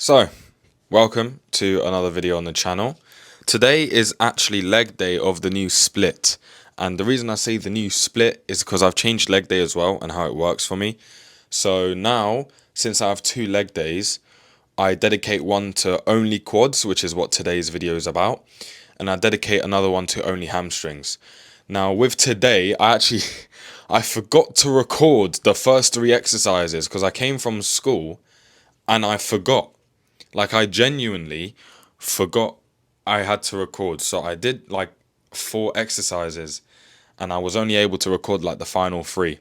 So, welcome to another video on the channel. Today is actually leg day of the new split. And the reason I say the new split is because I've changed leg day as well and how it works for me. So now, since I have 2 leg days, I dedicate one to only quads, which is what today's video is about. And I dedicate another one to only hamstrings. Now with today, I forgot to record the first 3 exercises because I came from school and I forgot. Like, I genuinely forgot I had to record. So I did like 4 exercises and I was only able to record like the final 3.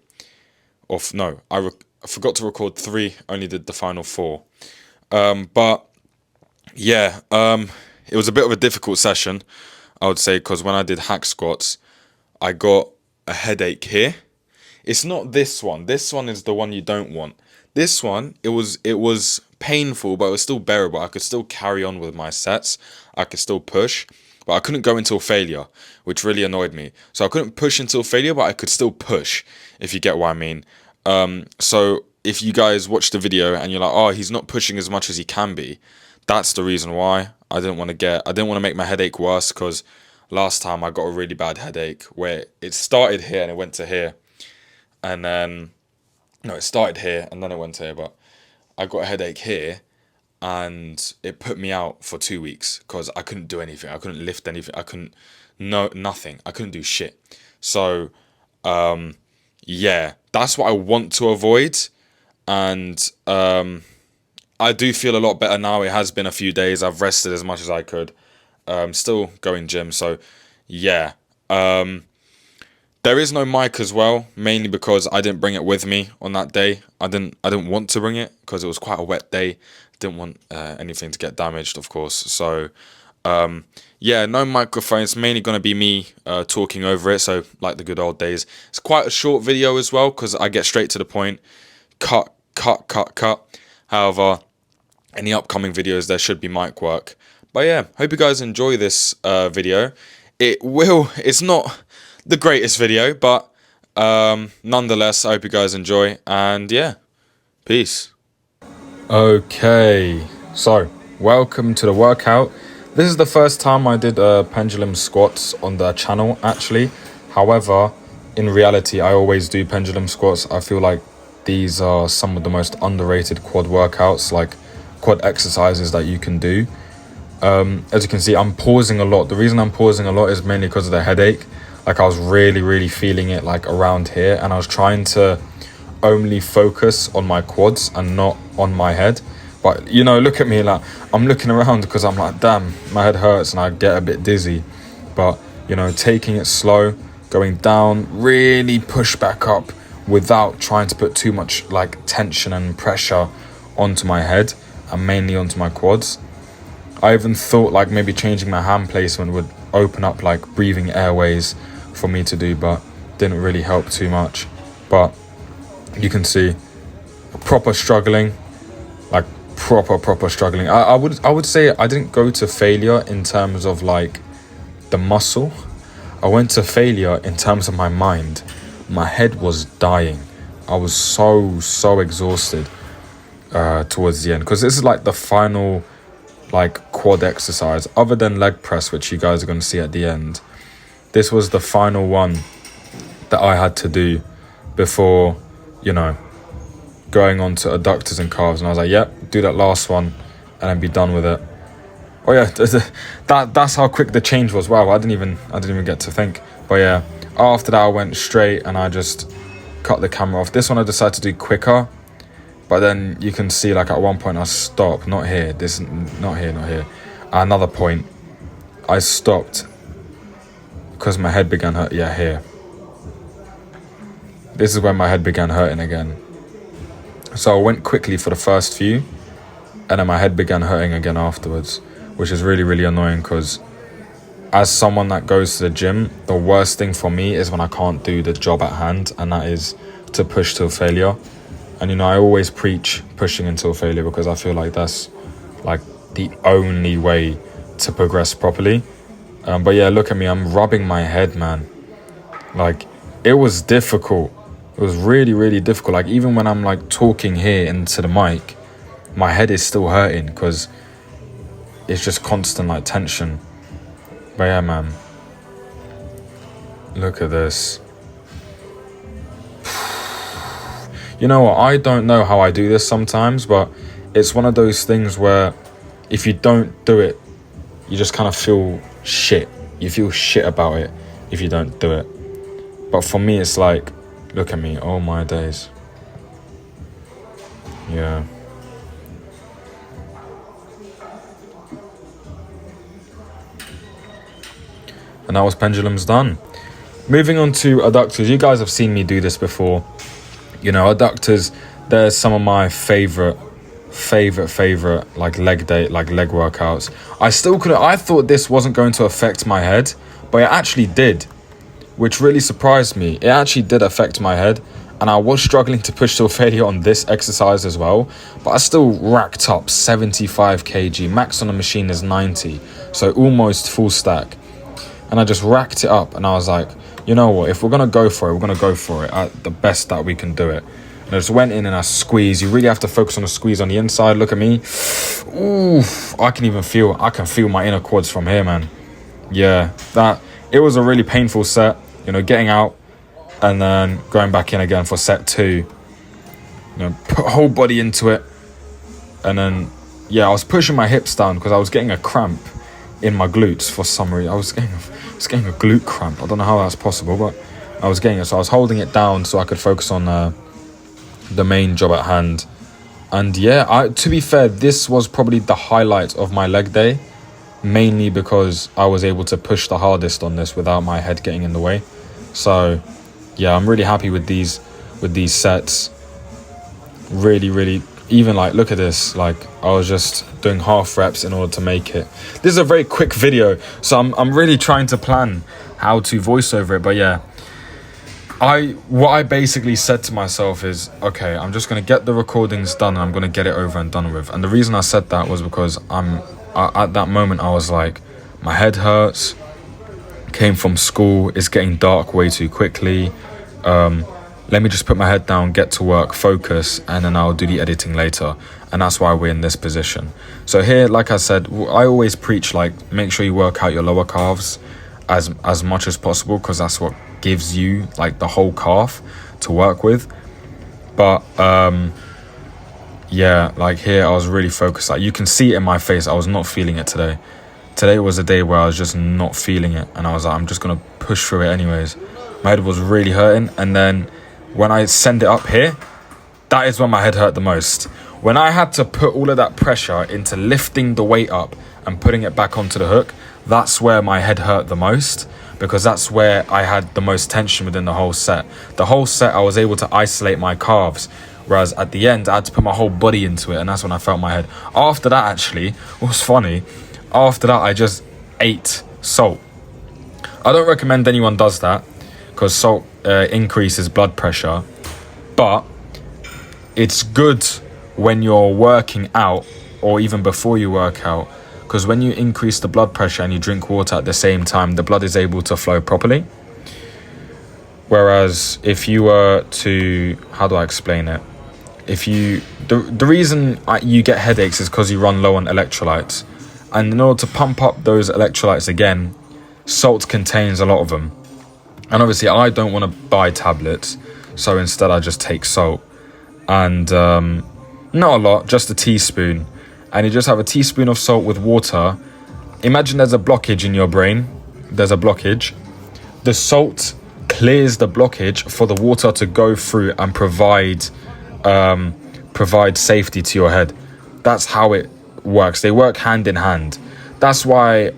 No, I forgot to record 3, only did the final 4. But yeah, it was a bit of a difficult session, I would say, because when I did hack squats, I got a headache here. It's not this one. This one is the one you don't want. This one, it was painful, but it was still bearable. I could still carry on with my sets. I could still push, but I couldn't go until failure, which really annoyed me. So I couldn't push until failure, but I could still push, if you get what I mean. So if you guys watch the video and you're like, oh, he's not pushing as much as he can be, that's the reason why. I didn't want to make my headache worse, because last time I got a really bad headache where it started here and it went to here. And then, no, it started here and then it went to here, but I got a headache here and it put me out for 2 weeks because I couldn't do anything. I couldn't lift anything. Nothing. I couldn't do shit. So, yeah, that's what I want to avoid. And I do feel a lot better now. It has been a few days. I've rested as much as I could. Still going gym. So, yeah. There is no mic as well, mainly because I didn't bring it with me on that day. I didn't want to bring it because it was quite a wet day. Didn't want anything to get damaged, of course. So, yeah, no microphone. It's mainly going to be me talking over it. So, like the good old days. It's quite a short video as well because I get straight to the point. Cut. However, in the upcoming videos, there should be mic work. But yeah, hope you guys enjoy this video. It's not the greatest video, but nonetheless, I hope you guys enjoy, and yeah, peace. Okay, so welcome to the workout. This is the first time I did pendulum squats on the channel, actually. However, in reality, I always do pendulum squats. I feel like these are some of the most underrated quad workouts, like quad exercises that you can do. As you can see, I'm pausing a lot. The reason I'm pausing a lot is mainly because of the headache. Like, I was really feeling it like around here, and I was trying to only focus on my quads and not on my head. But you know, look at me, like I'm looking around because I'm like, damn, my head hurts and I get a bit dizzy. But you know, taking it slow, going down, really push back up without trying to put too much like tension and pressure onto my head and mainly onto my quads. I even thought like maybe changing my hand placement would open up like breathing airways for me to do, but didn't really help too much. But you can see proper struggling, like proper struggling. I would say I didn't go to failure in terms of like the muscle. I went to failure in terms of my mind. My head was dying. I was so exhausted towards the end, because this is like the final like quad exercise other than leg press, which you guys are going to see at the end. This was the final one that I had to do before, you know, going on to adductors and calves. And I was like, yep, do that last one and then be done with it. Oh yeah, that's how quick the change was. Wow, I didn't even get to think. But yeah, after that I went straight and I just cut the camera off. This one I decided to do quicker. But then you can see like at one point I stopped, not here, not here. At another point, I stopped because my head began hurt. Yeah, here. This is when my head began hurting again. So I went quickly for the first few, and then my head began hurting again afterwards, which is really annoying, because as someone that goes to the gym, the worst thing for me is when I can't do the job at hand, and that is to push till failure. And you know, I always preach pushing until failure because I feel like that's like the only way to progress properly. But yeah, look at me, I'm rubbing my head, man. Like, it was difficult. It was really difficult. Like, even when I'm like talking here into the mic, my head is still hurting because it's just constant like tension. But yeah, man, look at this. You know what, I don't know how I do this sometimes, but it's one of those things where if you don't do it, you just kind of feel shit. You feel shit about it if you don't do it. But for me, it's like, look at me, oh my days. Yeah. And that was pendulums done. Moving on to adductors. You guys have seen me do this before. You know, adductors, they're some of my favorite like leg workouts. I thought this wasn't going to affect my head, but it actually did, which really surprised me. It actually did affect my head, and I was struggling to push to failure on this exercise as well, but I still racked up 75 kg. Max on the machine is 90, so almost full stack. And I just racked it up, and I was like, you know what, if we're gonna go for it, we're gonna go for it at the best that we can do it. And I just went in and I squeezed. You really have to focus on the squeeze on the inside. Look at me. Ooh, I can feel my inner quads from here, man. Yeah, it was a really painful set, you know, getting out and then going back in again for set 2. You know, put whole body into it. And then, yeah, I was pushing my hips down because I was getting a cramp in my glutes for some reason. I was getting a glute cramp. I don't know how that's possible, but I was getting it. So I was holding it down so I could focus on the main job at hand. And yeah, to be fair, this was probably the highlight of my leg day, mainly because I was able to push the hardest on this without my head getting in the way. So yeah, I'm really happy with these sets. Really, even like, look at this, like I was just doing half reps in order to make it. This is a very quick video, so I'm really trying to plan how to voice over it. But yeah, what I basically said to myself is, okay, I'm just gonna get the recordings done and I'm gonna get it over and done with. And the reason I said that was because at that moment I was like, my head hurts, came from school, it's getting dark way too quickly. Let me just put my head down, get to work, focus, and then I'll do the editing later. And that's why we're in this position. So here, like I said, I always preach, like, make sure you work out your lower calves as much as possible, because that's what gives you, like, the whole calf to work with. But, yeah, like here, I was really focused. Like, you can see it in my face, I was not feeling it today. Today was a day where I was just not feeling it. And I was like, I'm just going to push through it anyways. My head was really hurting. And then when I send it up here, that is when my head hurt the most. When I had to put all of that pressure into lifting the weight up and putting it back onto the hook, that's where my head hurt the most, because that's where I had the most tension within the whole set. The whole set, I was able to isolate my calves, whereas at the end, I had to put my whole body into it, and that's when I felt my head. After that, actually, what was funny, after that, I just ate salt. I don't recommend anyone does that, because salt increases blood pressure, but it's good when you're working out or even before you work out, because when you increase the blood pressure and you drink water at the same time, the blood is able to flow properly. Whereas if you were to, how do I explain it? The reason you get headaches is because you run low on electrolytes, and in order to pump up those electrolytes again, salt contains a lot of them. And obviously I don't want to buy tablets, so instead I just take salt. And not a lot, just a teaspoon. And you just have a teaspoon of salt with water. Imagine there's a blockage in your brain. There's a blockage. The salt clears the blockage for the water to go through and provide safety to your head. That's how it works. They work hand in hand. That's why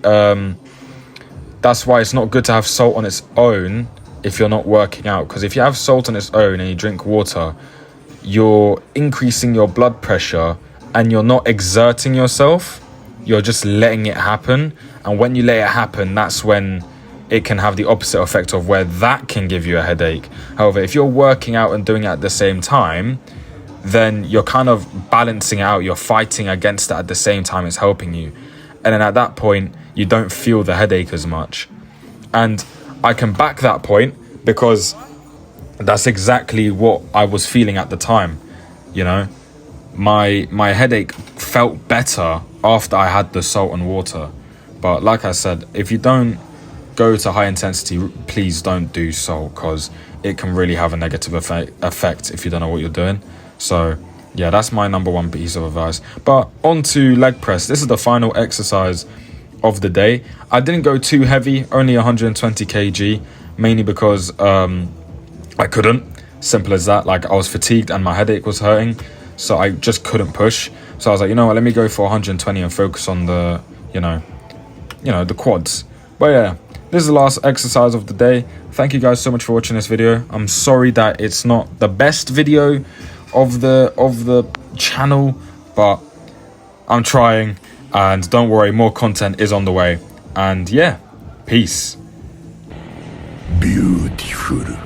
it's not good to have salt on its own if you're not working out. Because if you have salt on its own and you drink water, you're increasing your blood pressure and you're not exerting yourself. You're just letting it happen. And when you let it happen, that's when it can have the opposite effect of where that can give you a headache. However, if you're working out and doing it at the same time, then you're kind of balancing out. You're fighting against it at the same time it's helping you. And then at that point, you don't feel the headache as much. And I can back that point because that's exactly what I was feeling at the time. You know, my headache felt better after I had the salt and water. But like I said, if you don't go to high intensity, please don't do salt, because it can really have a negative effect if you don't know what you're doing. So yeah, that's my number one piece of advice. But on to leg press. This is the final exercise of the day. I didn't go too heavy, only 120 kg, mainly because I couldn't. Simple as that. Like, I was fatigued and my headache was hurting, so I just couldn't push. So I was like, you know what, let me go for 120 and focus on the, you know, the quads. But yeah, this is the last exercise of the day. Thank you guys so much for watching this video. I'm sorry that it's not the best video of the channel, but I'm trying, and don't worry, more content is on the way. And yeah, peace. Beautiful.